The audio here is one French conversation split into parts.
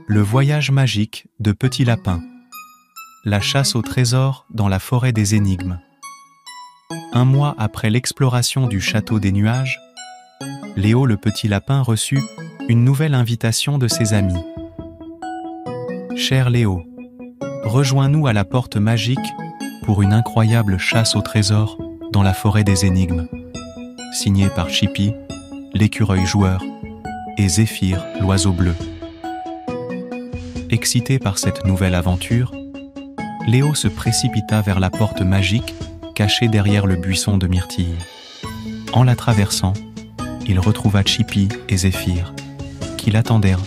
Le voyage magique de Petit Lapin. La chasse au trésor dans la forêt des énigmes. Un mois après l'exploration du château des nuages, Léo le petit lapin reçut une nouvelle invitation de ses amis. Cher Léo, rejoins-nous à la porte magique pour une incroyable chasse au trésor dans la forêt des énigmes. Signé par Chippy, l'écureuil joueur, et Zéphyr, l'oiseau bleu. Excité par cette nouvelle aventure, Léo se précipita vers la porte magique cachée derrière le buisson de myrtille. En la traversant, il retrouva Chippy et Zéphyr, qui l'attendèrent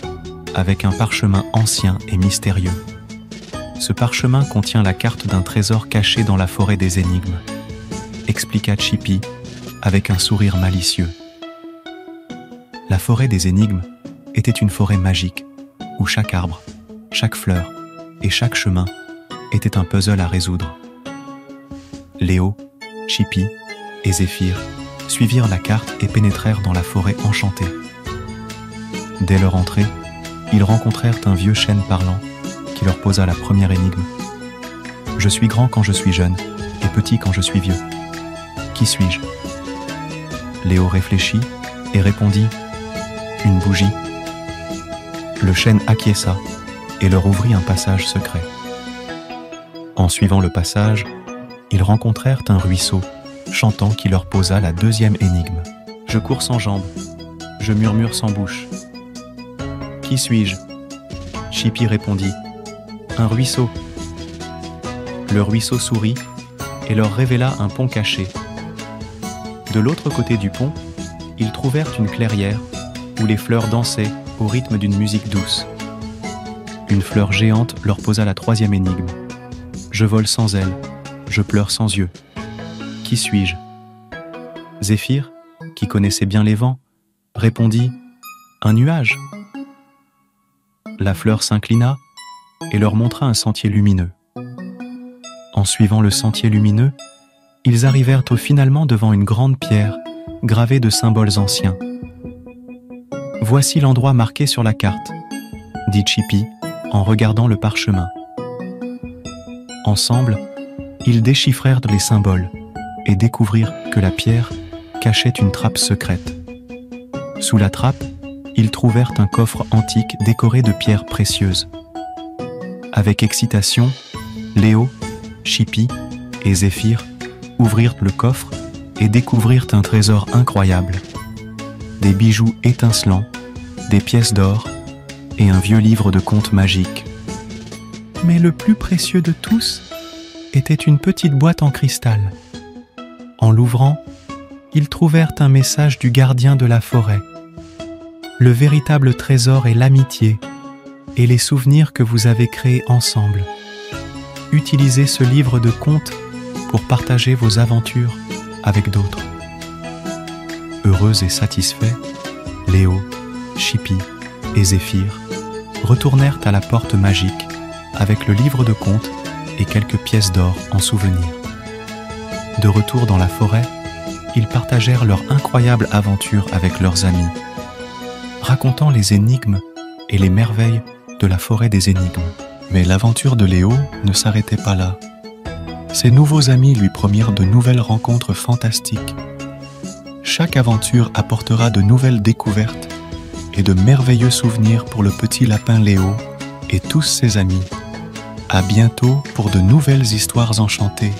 avec un parchemin ancien et mystérieux. Ce parchemin contient la carte d'un trésor caché dans la forêt des énigmes, expliqua Chippy avec un sourire malicieux. La forêt des énigmes était une forêt magique, où chaque arbre, chaque fleur et chaque chemin était un puzzle à résoudre. Léo, Chippy et Zéphyr suivirent la carte et pénétrèrent dans la forêt enchantée. Dès leur entrée, ils rencontrèrent un vieux chêne parlant qui leur posa la première énigme. « Je suis grand quand je suis jeune et petit quand je suis vieux. Qui suis-je » Léo réfléchit et répondit « Une bougie ». Le chêne acquiesça et leur ouvrit un passage secret. En suivant le passage, ils rencontrèrent un ruisseau chantant qui leur posa la deuxième énigme. « Je cours sans jambes, je murmure sans bouche. Qui suis-je » Chippy répondit « Un ruisseau ». Le ruisseau sourit et leur révéla un pont caché. De l'autre côté du pont, ils trouvèrent une clairière où les fleurs dansaient au rythme d'une musique douce. Une fleur géante leur posa la troisième énigme. « Je vole sans ailes, je pleure sans yeux. Qui suis-je » Zéphyr, qui connaissait bien les vents, répondit « Un nuage ». La fleur s'inclina et leur montra un sentier lumineux. En suivant le sentier lumineux, ils arrivèrent finalement devant une grande pierre gravée de symboles anciens. « Voici l'endroit marqué sur la carte », dit Chippy en regardant le parchemin. Ensemble, ils déchiffrèrent les symboles et découvrirent que la pierre cachait une trappe secrète. Sous la trappe, ils trouvèrent un coffre antique décoré de pierres précieuses. Avec excitation, Léo, Chippy et Zéphyr ouvrirent le coffre et découvrirent un trésor incroyable. Des bijoux étincelants, des pièces d'or et un vieux livre de contes magiques. Mais le plus précieux de tous était une petite boîte en cristal. En l'ouvrant, ils trouvèrent un message du gardien de la forêt. Le véritable trésor est l'amitié et les souvenirs que vous avez créés ensemble. Utilisez ce livre de contes pour partager vos aventures avec d'autres. Heureux et satisfaits, Léo, Chippy et Zéphyr retournèrent à la porte magique avec le livre de contes et quelques pièces d'or en souvenir. De retour dans la forêt, ils partagèrent leur incroyable aventure avec leurs amis, racontant les énigmes et les merveilles de la forêt des énigmes. Mais l'aventure de Léo ne s'arrêtait pas là. Ses nouveaux amis lui promirent de nouvelles rencontres fantastiques. Chaque aventure apportera de nouvelles découvertes et de merveilleux souvenirs pour le petit lapin Léo et tous ses amis. À bientôt pour de nouvelles histoires enchantées.